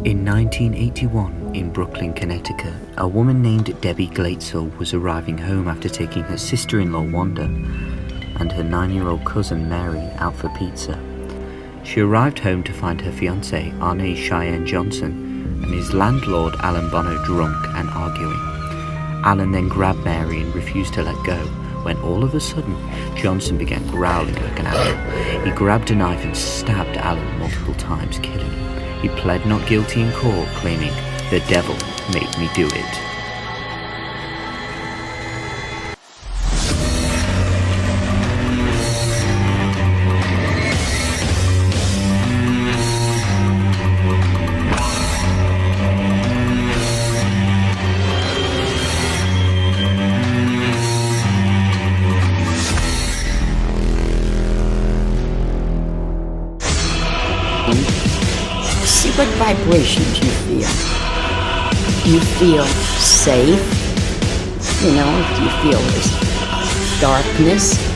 In 1981, in Brooklyn, Connecticut, a woman named Debbie Glatzel was arriving home after taking her sister-in-law Wanda and her 9-year-old cousin Mary out for pizza. She arrived home to find her fiancé Arne Cheyenne Johnson and his landlord Alan Bono drunk and arguing. Alan then grabbed Mary and refused to let go, when all of a sudden, Johnson began growling like an animal. He grabbed a knife and stabbed Alan multiple times, killing him. He pled not guilty in court, claiming, "The devil made me do it." See what vibrations you feel. Do you feel safe? You know, do you feel this darkness?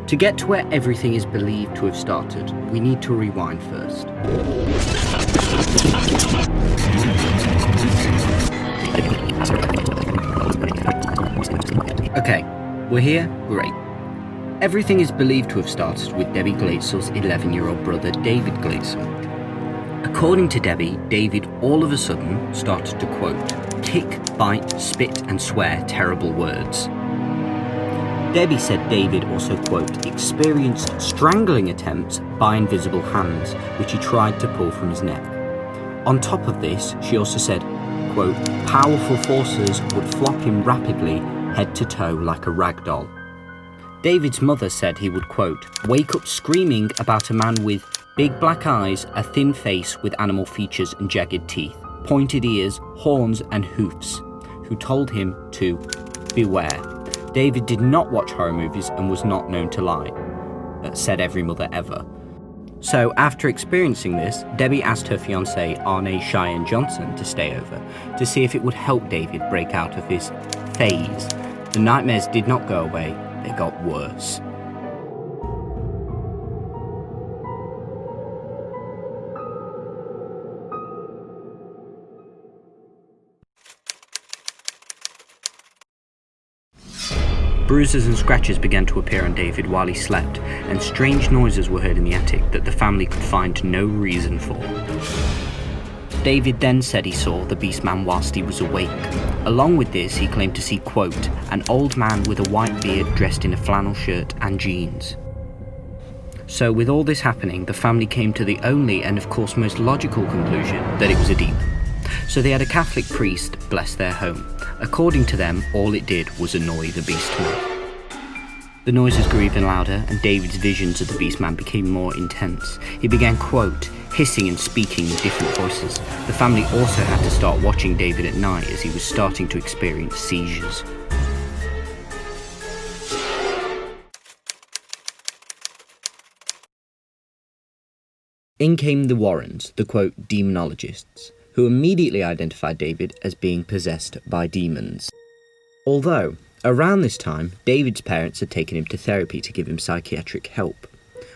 To get to where everything is believed to have started, we need to rewind first. Okay, we're here? Great. Everything is believed to have started with Debbie Glatzel's 11-year-old brother, David Glatzel. According to Debbie, David all of a sudden started to quote, "kick, bite, spit and swear terrible words." Debbie said David also, quote, experienced strangling attempts by invisible hands, which he tried to pull from his neck. On top of this, she also said, quote, powerful forces would flop him rapidly, head to toe like a rag doll. David's mother said he would, quote, wake up screaming about a man with big black eyes, a thin face with animal features and jagged teeth, pointed ears, horns and hoofs, who told him to beware. David did not watch horror movies and was not known to lie, said every mother ever. So after experiencing this, Debbie asked her fiancé Arne Cheyenne Johnson to stay over to see if it would help David break out of this phase. The nightmares did not go away, they got worse. Bruises and scratches began to appear on David while he slept, and strange noises were heard in the attic that the family could find no reason for. David then said he saw the Beastman whilst he was awake. Along with this, he claimed to see, quote, an old man with a white beard dressed in a flannel shirt and jeans. So with all this happening, the family came to the only and of course most logical conclusion that it was a demon. So they had a Catholic priest bless their home. According to them, all it did was annoy the Beastman. The noises grew even louder, and David's visions of the Beastman became more intense. He began, quote, hissing and speaking in different voices. The family also had to start watching David at night as he was starting to experience seizures. In came the Warrens, the, quote, demonologists, who immediately identified David as being possessed by demons. Although, around this time, David's parents had taken him to therapy to give him psychiatric help,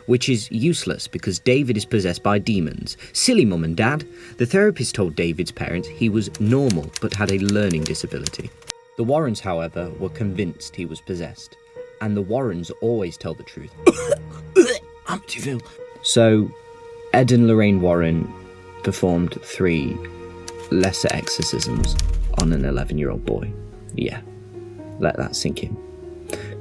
which is useless because David is possessed by demons. Silly mum and dad. The therapist told David's parents he was normal but had a learning disability. The Warrens, however, were convinced he was possessed, and the Warrens always tell the truth. Amityville. So, Ed and Lorraine Warren performed 3 lesser exorcisms on an 11-year-old boy. Yeah, let that sink in.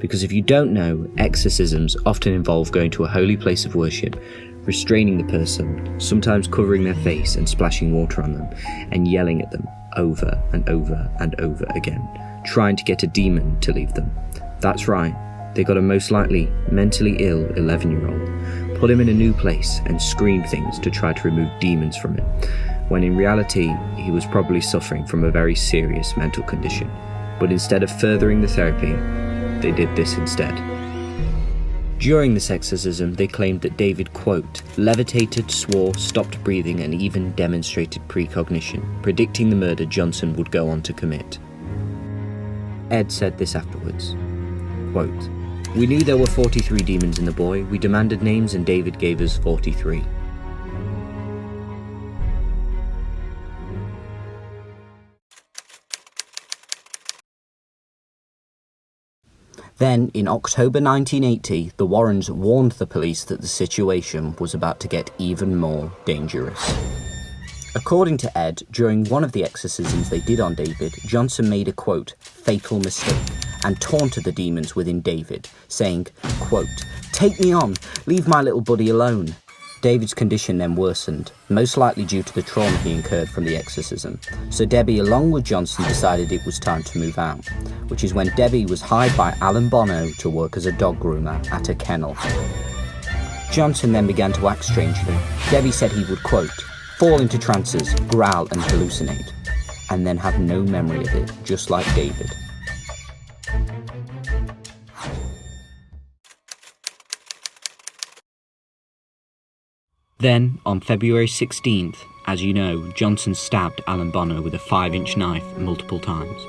Because if you don't know, exorcisms often involve going to a holy place of worship, restraining the person, sometimes covering their face and splashing water on them, and yelling at them over and over and over again, trying to get a demon to leave them. That's right, they got a most likely mentally ill 11-year-old, put him in a new place and screamed things to try to remove demons from him, when in reality he was probably suffering from a very serious mental condition. But instead of furthering the therapy, they did this instead. During this exorcism, they claimed that David, quote, levitated, swore, stopped breathing, and even demonstrated precognition, predicting the murder Johnson would go on to commit. Ed said this afterwards, quote, we knew there were 43 demons in the boy, we demanded names and David gave us 43. Then, in October 1980, the Warrens warned the police that the situation was about to get even more dangerous. According to Ed, during one of the exorcisms they did on David, Johnson made a, quote, fatal mistake and taunted the demons within David, saying, quote, take me on, leave my little buddy alone. David's condition then worsened, most likely due to the trauma he incurred from the exorcism, so Debbie along with Johnson decided it was time to move out, which is when Debbie was hired by Alan Bono to work as a dog groomer at a kennel. Johnson then began to act strangely. Debbie said he would, quote, fall into trances, growl and hallucinate, and then have no memory of it, just like David. Then, on February 16th, as you know, Johnson stabbed Alan Bono with a 5-inch knife multiple times.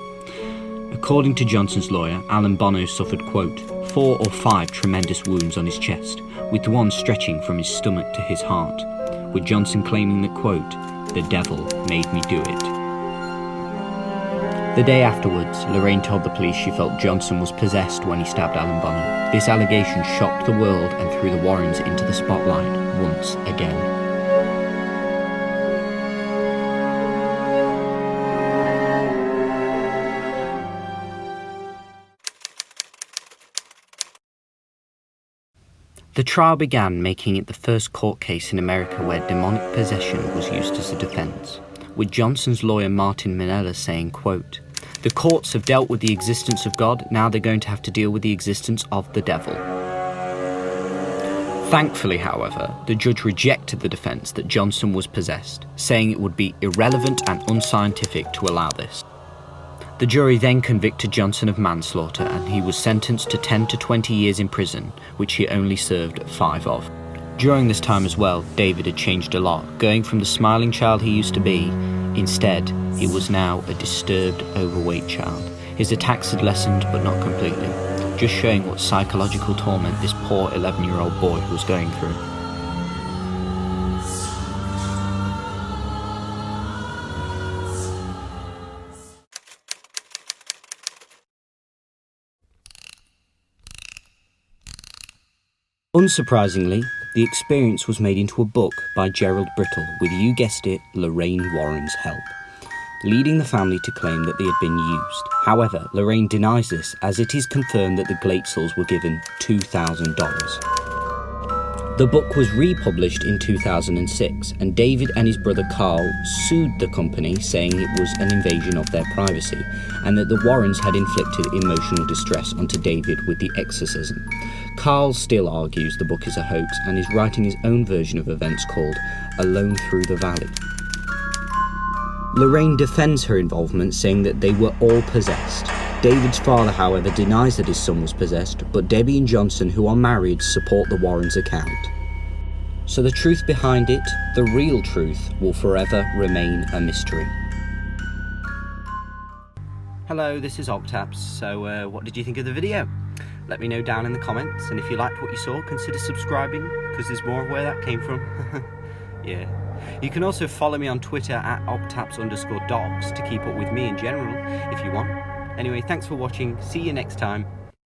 According to Johnson's lawyer, Alan Bono suffered, quote, 4 or 5 tremendous wounds on his chest, with one stretching from his stomach to his heart, with Johnson claiming that, quote, the devil made me do it. The day afterwards, Lorraine told the police she felt Johnson was possessed when he stabbed Alan Bono. This allegation shocked the world and threw the Warrens into the spotlight once again. The trial began, making it the first court case in America where demonic possession was used as a defense, with Johnson's lawyer Martin Minella saying, quote, the courts have dealt with the existence of God, now they're going to have to deal with the existence of the devil. Thankfully, however, the judge rejected the defense that Johnson was possessed, saying it would be irrelevant and unscientific to allow this. The jury then convicted Johnson of manslaughter and he was sentenced to 10 to 20 years in prison, which he only served 5 of. During this time as well, David had changed a lot, going from the smiling child he used to be. Instead, he was now a disturbed, overweight child. His attacks had lessened, but not completely, just showing what psychological torment this poor 11-year-old boy was going through. Unsurprisingly, the experience was made into a book by Gerald Brittle with, you guessed it, Lorraine Warren's help, leading the family to claim that they had been used. However, Lorraine denies this, as it is confirmed that the Glatzel's were given $2,000. The book was republished in 2006, and David and his brother Carl sued the company, saying it was an invasion of their privacy, and that the Warrens had inflicted emotional distress onto David with the exorcism. Carl still argues the book is a hoax and is writing his own version of events called Alone Through the Valley. Lorraine defends her involvement, saying that they were all possessed. David's father, however, denies that his son was possessed, but Debbie and Johnson, who are married, support the Warrens' account. So the truth behind it, the real truth, will forever remain a mystery. Hello, this is Octaps. So what did you think of the video? Let me know down in the comments, and if you liked what you saw, consider subscribing, because there's more of where that came from. Yeah. You can also follow me on Twitter at Octaps_docs to keep up with me in general, if you want. Anyway, thanks for watching, see you next time,